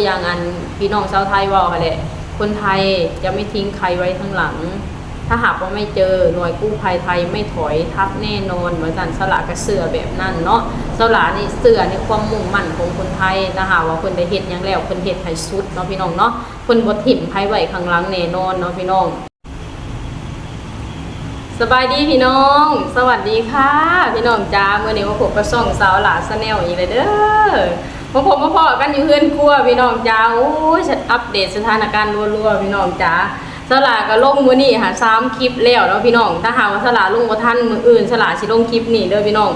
อย่างอันพี่น้องชาวไทยว่าแหละคนไทยจะไม่ทิ้งใครไว้ข้างหลังถ้าหากว่าไม่เจอหน่วยกู้ภัยไทยไม่ถอยทับแน่นอนเหมือนกันสละกระเสือแบบนั้นเนาะสละนี่เสือในความมุ่งมั่นของคนไทยถ้าหากว่าคนได้เฮ็ดยังแล้วคนเฮ็ดให้สุดเนาะพี่น้องเนาะคนบ่ถิ่มไผไว้ข้างหลังแน่นอนเนาะพี่น้องสบายดีพี่น้องสวัสดีค่ะพี่น้องจ้าเมื่อนี้มาพบกับช่องสาวหลาชาแนลอีกเลยเด้อมาพบมาพอกันอยู่เฮือนครัวพี่น้องจ้าโอ้ยฉันอัปเดตสถานการณ์รัวๆพี่น้องจ้าสลาก็ลงมื้อนี้ค่ะ3คลิปแล้วเนาะพี่น้องถ้าหากว่าสลาลงบ่ทันมื้ออื่นสลาสิลงคลิปนี้เด้อพี่น้อง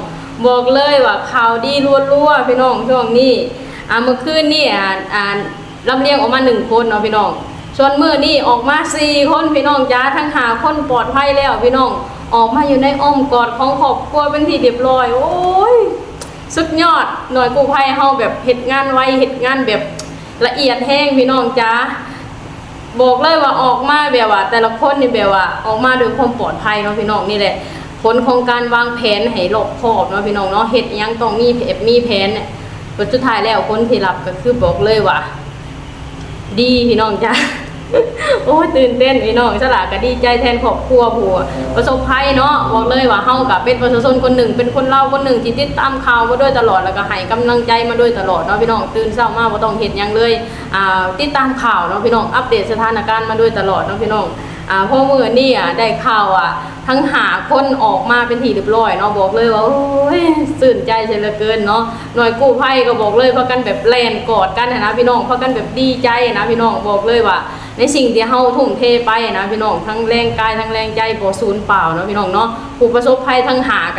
บอกเลยว่าข่าวดีรัวๆพี่น้องช่วงนี้เมื่อคืนนี่ลำเลียงออกมา1คนเนาะพี่น้องส่วนมื้อนี้ออกมา4คนพี่น้องจ้าทั้ง5คนปลอดภัยแล้วพี่น้องออกมาอยู่ในอ้อมกอดของครอบครัวเป็นที่เรียบร้อยโอ้ยสุดยอดหน่วยกู้ภัยเฮาแบบเฮ็ดงานไวเฮ็ดงานแบบละเอียดแห้งพี่น้องจ้าบอกเลยว่าออกมาแบบว่าแต่ละคนนี่แบบว่าออกมาด้วยความปลอดภัยเนาะพี่น้องนี่แหละผลของการวางแผนให้รอบคอบเนาะพี่น้องเนาะเฮ็ดยังต้องมีแผนเนี่ยสุดท้ายแล้วคนที่รับก็คือบอกเลยว่าดีพี่น้องจ้าโอ้ตื่นเต้นพี่น้องสลาก็ดีใจแทนครอบครัวผู้ประสบภัยเนาะบอกเลยว่าเฮากับเป็นประชาชนคนหนึ่งเป็นคนเล่าคนหนึ่งที่ติดตามข่าวมาด้วยตลอดแล้วก็ให้กำลังใจมาด้วยตลอดเนาะพี่น้องตื่นเช้ามาบ่ต้องเฮ็ดหยังเลยติดตามข่าวเนาะพี่น้องอัปเดตสถานการณ์มาด้วยตลอดเนาะพี่น้องพอมื้อนี้ได้ข่าวทั้งหาคนออกมาเป็นที่เรียบร้อยเนาะบอกเลยว่าโอ้ยตื่นใจเสียเหลือเกินเนาะหน่วยกู้ภัยก็บอกเลยพากันแบบแล่นกอดกันนะพี่น้องพากันแบบดีใจนะพี่น้องบอกเลยว่าในสิ่งที่เฮาทุ่มเทไปนะพี่น้องทั้งแรงกายทั้งแรงใจบ่สูญเปล่าเนาะพี่น้องเนาะผู้ประสบภัยทั้งหาก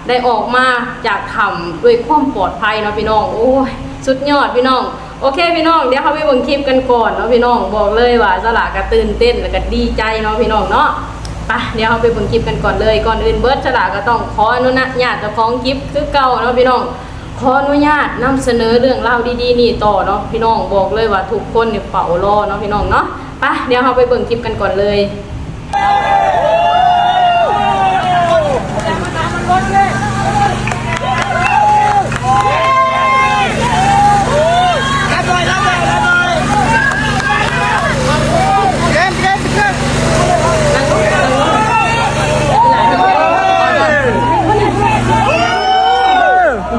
ได้ออกมาจากถ้ำด้วยความปลอดภัยเนาะพี่น้องโอ้ยสุดยอดพี่น้องโอเคพี่น้องเดี๋ยวเขาไปเบิ่งคลิปกันก่อนเนาะพี่น้องบอกเลยว่าสลากก็ตื่นเต้นแล้วก็ดีใจเนาะพี่น้องเนาะไปเดี๋ยวเขาไปเบิ่งคลิปกันก่อนเลยก่อนอื่นเบิร์ดสลากก็ต้องขออนุญาตเจ้าของคลิปคือเก่าเนาะพี่น้องขออนุญาตนำเสนอเรื่องราวดีๆนี่ต่อเนาะพี่น้องบอกเลยว่าทุกคนเนี่ยเฝ้ารอเนาะพี่น้องเนาะไปเดี๋ยวเราไปเบิ่งคลิปกันก่อนเลย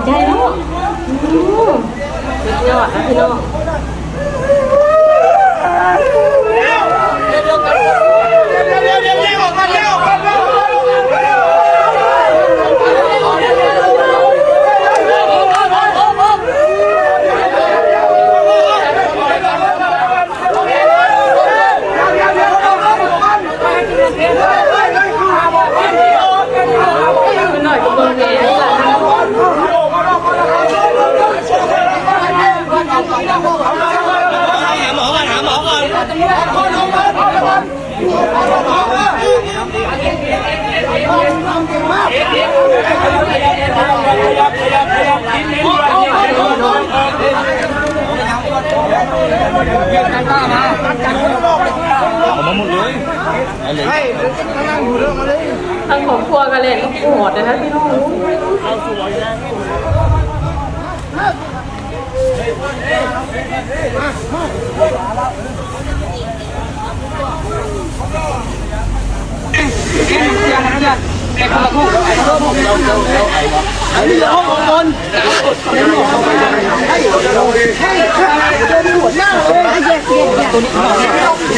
ใจเนาะสุดยอดนะพี่น้องทั้งของครัวกันเลยลูกโอดเลยนะพี่น้องเอาสวยนะไอ้คนละคู่ไอ้คนละคู่ไอ้นี่ห้องบนให้เป็นหัวหน้าเลยให้แยกตัวนี้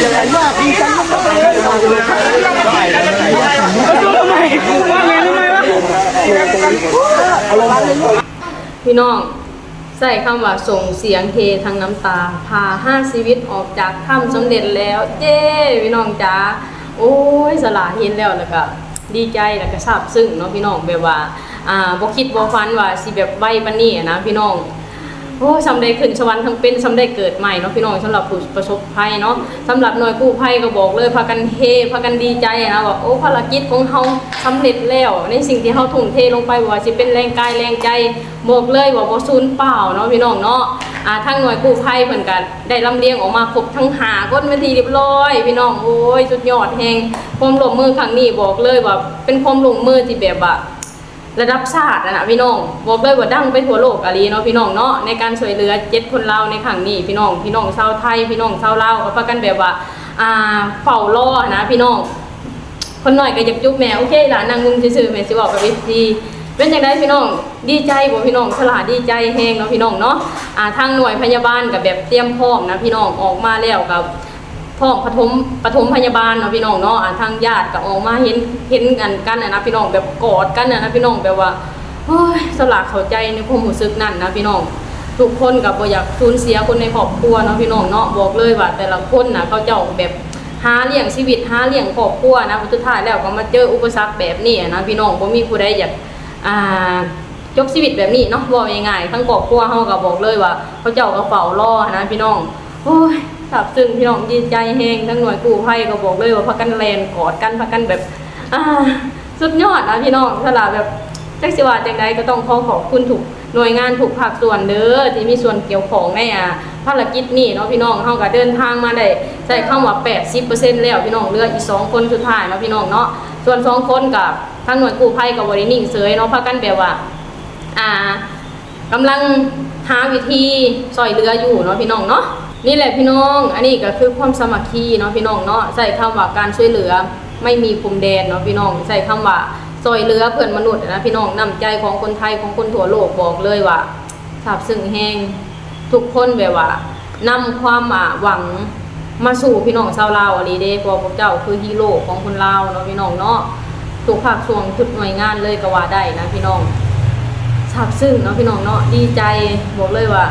อะไรมากดีจังเลยทำไมว่าไงทำไมวะพี่น้องใส่คำว่าส่งเสียงเททั้งน้ำตาพา5ชีวิตออกจากถ้ำสำเร็จแล้วเจ้พี่น้องจ๋าโอ้ยสลาเห็นแล้วก็ดีใจแล้วก็ซาบซึ้งเนาะพี่น้องแบบว่าบ่คิดบ่ฝันว่าสิแบบไวปานนี้นะพี่น้องโอ้สำได้ขึ้นสวรรค์ทั้งเป็นสำได้เกิดใหม่เนาะพี่น้องสำหรับผู้ประสบภัยเนาะสำหรับหน่วยกู้ภัยก็บอกเลยพากันเฮพากันดีใจนะว่าโอ้ภารกิจของเฮาสำเร็จแล้วในสิ่งที่เฮาทุ่มเทลงไปว่าสิเป็นแรงกายแรงใจบอกเลยว่าบ่สูญเปล่าเนาะพี่น้องเนาะทางหน่วยกู้ภัยเพิ่นก็ได้ลำเลียงออกมาครบทั้ง5คนเป็นที่เรียบร้อยพี่น้องโอ้ยสุดยอดแฮงความร่วมมือครั้งนี้บอกเลยว่าเป็นความร่วมมือที่แบบว่า ระดับชาตินะพี่น้องบอกเลยว่าดังไปทั่วโลกอะลีเนาะพี่น้องเนาะในการช่วยเหลือ7คนลาวในครั้งนี้พี่น้องชาวไทยพี่น้องชาวลาวก็พากันแบบว่าเฝ้ารอนะพี่น้องคนหน่อยก็อยากจุ๊บแม่โอเคล่ะนางงุมซื่อๆแม่สิบอกกับวิธีเป็นจังได๋พี่น้องดีใจบ่พี่น้องสลาดีใจแฮงเนาะพี่น้องเนาะทางหน่วยพยาบาลก็แบบเตรียมพร้อมนะพี่น้องออกมาแล้วกับพร้อมปฐมพยาบาลเนาะพี่น้องเนาะทางญาติก็ออกมาเห็นกันนะพี่น้องแบบกอดกันนะพี่น้องแบบว่าโอ้ยสลาเข้าใจในความรู้สึกนั่นนะพี่น้องทุกคนก็บ่อยากสูญเสียคนในครอบครัวเนาะพี่น้องเนาะบอกเลยว่าแต่ละคนน่ะเขาเจ้าแบบหาเลี้ยงชีวิตหาเลี้ยงครอบครัวนะสุดท้ายแล้วก็มาเจออุปสรรคแบบนี้นะพี่น้องบ่มีผู้ใดอยากจบชีวิตแบบนี้เนาะว่าง่ายๆทั้งครอบครัวเฮาก็บอกเลยว่าเขาเจ้าก็เฝ้ารอนะพี่น้องโอ้ยซาบซึ้งพี่น้องดีใจแฮงทั้งหน่วยกู้ภัยก็บอกเลยว่าพากันแล่นกอดกันพากันแบบสุดยอดนะพี่น้องสละแบบจักสิว่าจังใดก็ต้องขอบคุณทุกหน่วยงานทุกภาคส่วนเด้อที่มีส่วนเกี่ยวข้องในภารกิจนี้เนาะพี่น้องเฮาก็เดินทางมาได้ใช้คำว่า 80% แล้วพี่น้องเหลืออีก2คนสุดท้ายเนาะพี่น้องเนาะส่วน2คนกับทางหน่วยกู้ภัยก็บ่ได้นิ่งเฉยเนาะพากันแบบว่ากำลังหาวิธีช่วยเหลืออยู่เนาะพี่น้องเนาะนี่แหละพี่น้องอันนี้ก็คือความสามัคคีเนาะพี่น้องเนาะใช้คำว่าการช่วยเหลือไม่มีพรมแดนเนาะพี่น้องใช้คำว่าช่วยเหลือเพื่อนมนุษย์นะพี่น้องน้ำใจของคนไทยของคนทั่วโลกบอกเลยว่าซาบซึ้งแฮงทุกคนแบบว่านำความหวังมาสู่พี่น้องชาวลาวอะลีเด้เพราะพวกเจ้าคือฮีโร่ของคนลาวเนาะพี่น้องเนาะทุกภาคส่วนทุกหน่วยงานเลยก็ว่าได้นะพี่น้องซาบซึ้งเนาะพี่น้องเนาะดีใจบอกเลยว่า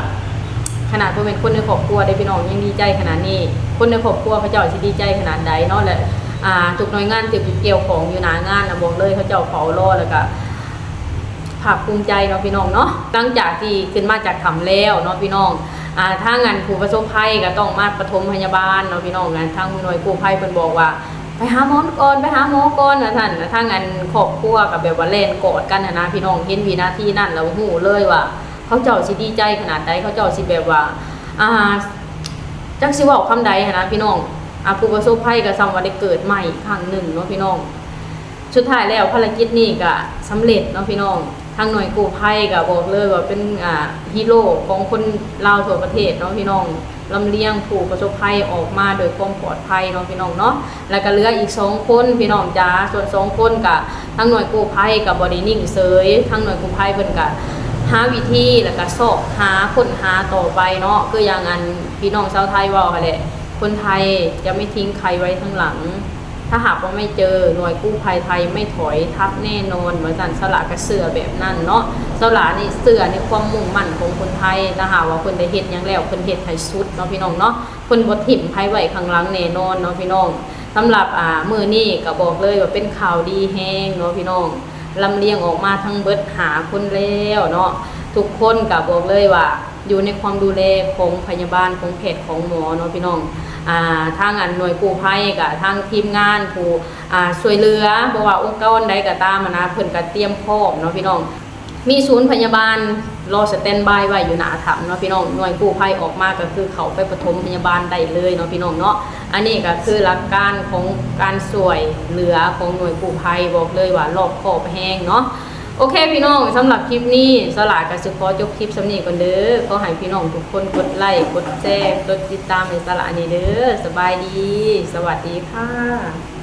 ขนาดบ่เป็นคนในครอบครัวได้พี่น้องยังดีใจขนาดนี้คนในครอบครัวเขาเจ้าสิดีใจขนาดใดเนาะและทุกหน่วยงานที่เกี่ยวของอยู่หน้างานนะบอกเลยเขาเจ้าเฝ้ารอแล้วก็ภาคภูมิใจเนาะพี่น้องเนาะหลังจากที่ขึ้นมาจากถ้ำแล้วเนาะพี่น้องถ้างานผู้ประสบภัยก็ต้องมาปฐมพยาบาลเนาะพี่น้องงานทางหน่วยกู้ภัยเพิ่นบอกว่าไปหาหมอก่อนไปหาหมอก่อนนะท่านถ้างานครอบครัวกับแบบว่าเล่นกอดกันนะพี่น้องเห็นวินาทีนั้นแล้วฮู้เลยว่าเขาเจ้าสิดีใจขนาดใดเขาเจ้าสิแบบว่าจักสิเว้าคำใดนะพี่น้องผู้ประสบภัยก็ซ้ำว่าได้เกิดใหม่ครั้งหนึ่งเนาะพี่น้องสุดท้ายแล้วภารกิจนี้ก็สำเร็จเนาะพี่น้องทางหน่วยกู้ภัยก็บอกเลยว่าเป็นฮีโร่ของคนลาวทั่วประเทศเนาะพี่น้องลำเลียงผู้ประสบภัยออกมาโดยความปลอดภัยเนาะพี่น้องเนาะแล้วก็เหลืออีก2คนพี่น้องจ้าส่วน2คนก็ทางหน่วยกู้ภัยก็บ่ได้นิ่งเฉยทางหน่วยกู้ภัยเพิ่นก็หาวิธีแล้วก็หาค้นหาต่อไปเนาะคืออย่างอันพี่น้องชาวไทยว่าแหละคนไทยจะไม่ทิ้งใครไว้ข้างหลังถ้าหากว่าไม่เจอหน่วยกู้ภัยไทยไม่ถอยทับแน่นอนเหมือนกันสละกระเสือแบบนั้นเนาะสละนี่เสือในความมุ่งมั่นของคนไทยถ้าหากว่าคนได้เฮ็ดยังแล้วคนเฮ็ดให้สุดเนาะพี่น้องเนาะคนบ่ถิ่มไผไว้ข้างหลังแน่นอนเนาะพี่น้องสำหรับมื้อนี้ก็บอกเลยว่าเป็นข่าวดีแฮงเนาะพี่น้องลำเลียงออกมาทั้งเบิดหาคนแล้วเนาะทุกคนก็บอกเลยว่าอยู่ในความดูแลของพยาบาลของแพทย์ของหมอเนาะพี่น้องทางหน่วยกู้ภัยกับทางทีมงานผู้ช่วยเหลือบ่ว่าองค์กรใดก็ตามนะเพิ่นก็เตรียมพร้อมเนาะพี่น้องมีศูนย์พยาบาลรอสแตนบายไว้อยู่หน้าถ้ำเนาะพี่น้องหน่วยกู้ภัยออกมาก็คือเขาไปปฐมพยาบาลได้เลยเนาะพี่น้องเนาะอันนี้ก็คือหลักการของการช่วยเหลือของหน่วยกู้ภัยบอกเลยว่ารอบคอบแห้งเนาะโอเคพี่น้องสำหรับคลิปนี้สลาก็สิขอจบคลิปสำนี้ก่อนเด้อขอให้พี่น้องทุกคนกดไลค์กดแชร์กดติดตามในสลานี้เด้อสบายดีสวัสดีค่ะ